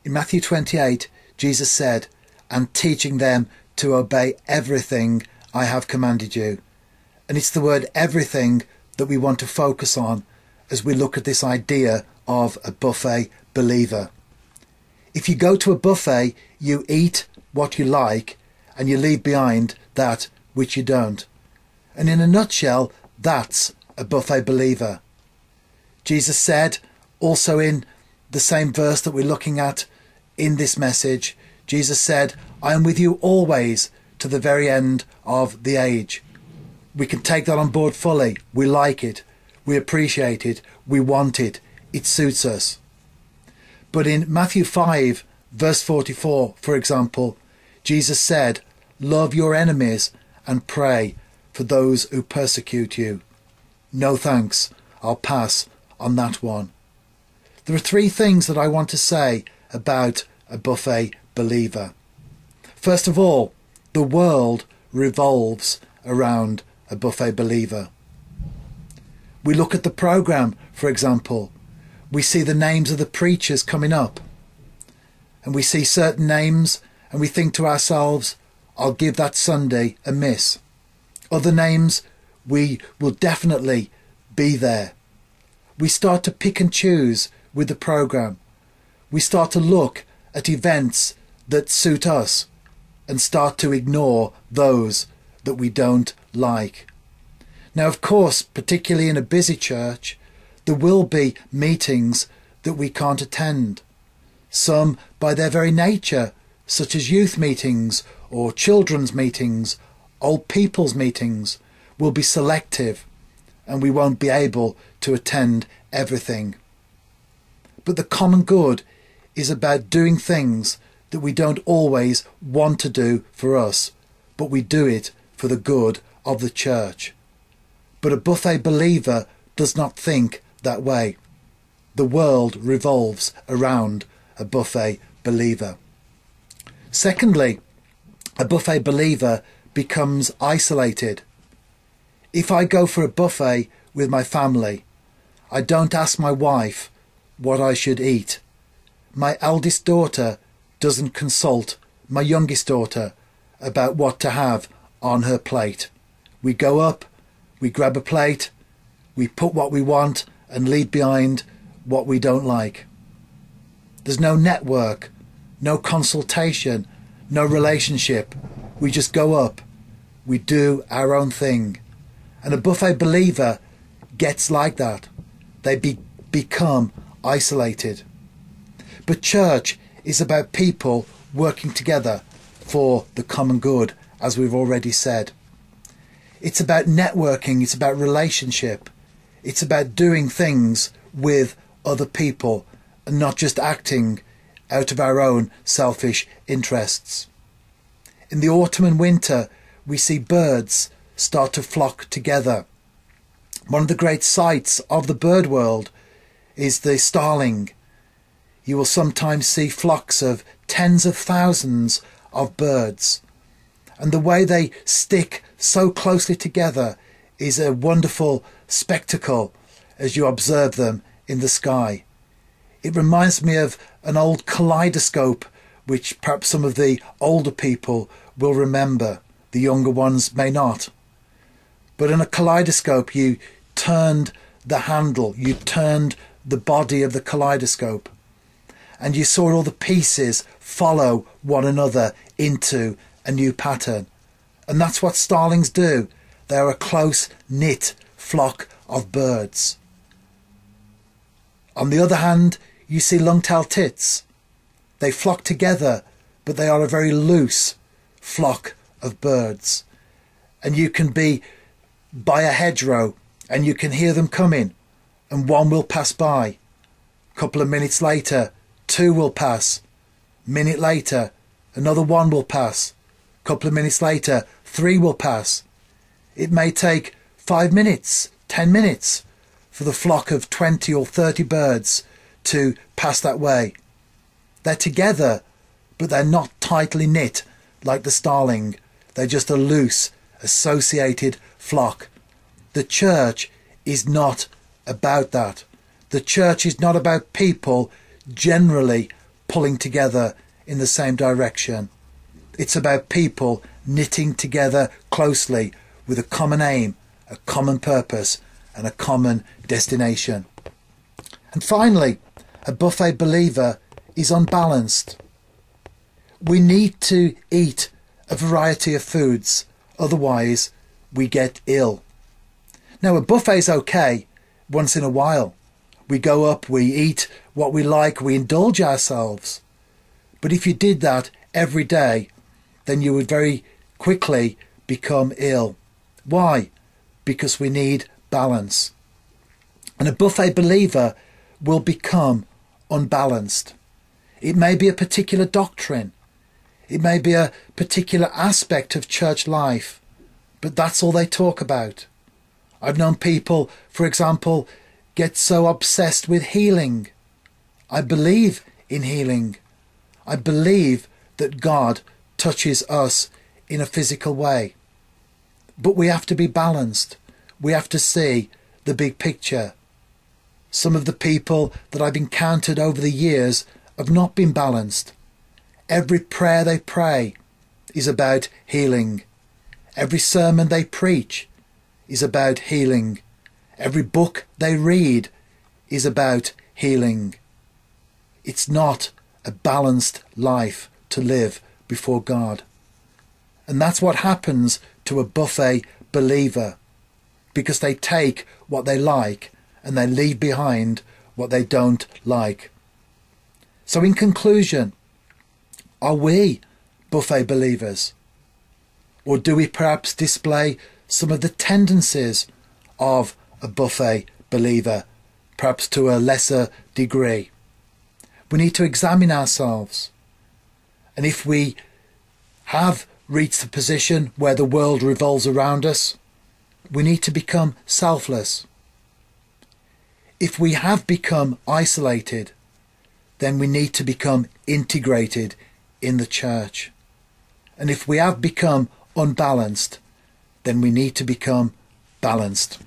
In Matthew 28, Jesus said, "And teaching them to obey everything I have commanded you." And it's the word everything that we want to focus on as we look at this idea of a buffet believer. If you go to a buffet, you eat what you like and you leave behind that which you don't. And in a nutshell, that's a buffet believer. Jesus said, also in the same verse that we're looking at in this message, Jesus said, "I am with you always to the very end of the age." We can take that on board fully. We like it. We appreciate it. We want it. It suits us. But in Matthew 5, verse 44, for example, Jesus said, "Love your enemies and pray for those who persecute you." No thanks. I'll pass on that one. There are three things that I want to say about a buffet believer. First of all, the world revolves around a buffet believer. We look at the programme, for example. We see the names of the preachers coming up. And we see certain names and we think to ourselves, I'll give that Sunday a miss. Other names, we will definitely be there. We start to pick and choose with the programme. We start to look at events that suit us and start to ignore those that we don't like. Now, of course, particularly in a busy church, there will be meetings that we can't attend. Some, by their very nature, such as youth meetings or children's meetings, old people's meetings, will be selective and we won't be able to attend everything. But the common good is about doing things that we don't always want to do for us, but we do it for the good of the church. But a buffet believer does not think that way. The world revolves around a buffet believer. Secondly, a buffet believer becomes isolated. If I go for a buffet with my family, I don't ask my wife what I should eat. My eldest daughter doesn't consult my youngest daughter about what to have on her plate. We go up, we grab a plate, we put what we want and leave behind what we don't like. There's no network, no consultation, no relationship. We just go up, we do our own thing. And a buffet believer gets like that. They become isolated. But church is about people working together for the common good, as we've already said. It's about networking, it's about relationship. It's about doing things with other people and not just acting out of our own selfish interests. In the autumn and winter, we see birds start to flock together. One of the great sights of the bird world is the starling. You will sometimes see flocks of tens of thousands of birds. And the way they stick so closely together is a wonderful spectacle as you observe them in the sky. It reminds me of an old kaleidoscope, which perhaps some of the older people will remember. The younger ones may not. But in a kaleidoscope, you turned the handle, you turned the body of the kaleidoscope, and you saw all the pieces follow one another into a new pattern. And that's what starlings do. They are a close-knit flock of birds. On the other hand, you see long-tailed tits. They flock together, but they are a very loose flock of birds. And you can be by a hedgerow and you can hear them coming, and one will pass by. A couple of minutes later, two will pass. Minute later, another one will pass. A couple of minutes later, three will pass. It may take 5 minutes, 10 minutes for the flock of 20 or 30 birds to pass that way. They're together, but they're not tightly knit like the starling. They're just a loose, associated flock. The church is not about that. The church is not about people generally pulling together in the same direction. It's about people knitting together closely with a common aim, a common purpose, and a common destination. And finally, a buffet believer is unbalanced. We need to eat a variety of foods, otherwise we get ill. Now, a buffet's okay once in a while. We go up, we eat what we like, we indulge ourselves. But if you did that every day, then you would very quickly become ill. Why? Because we need balance. And a buffet believer will become unbalanced. It may be a particular doctrine. It may be a particular aspect of church life, but that's all they talk about. I've known people, for example, get so obsessed with healing. I believe in healing. I believe that God touches us in a physical way. But we have to be balanced. We have to see the big picture. Some of the people that I've encountered over the years have not been balanced. Every prayer they pray is about healing. Every sermon they preach is about healing. Every book they read is about healing. It's not a balanced life to live before God. And that's what happens to a buffet believer, because they take what they like and they leave behind what they don't like. So in conclusion, are we buffet believers? Or do we perhaps display some of the tendencies of a buffet believer, perhaps to a lesser degree? We need to examine ourselves. And if we have reached the position where the world revolves around us, we need to become selfless. If we have become isolated, then we need to become integrated in the church. And if we have become unbalanced, then we need to become balanced.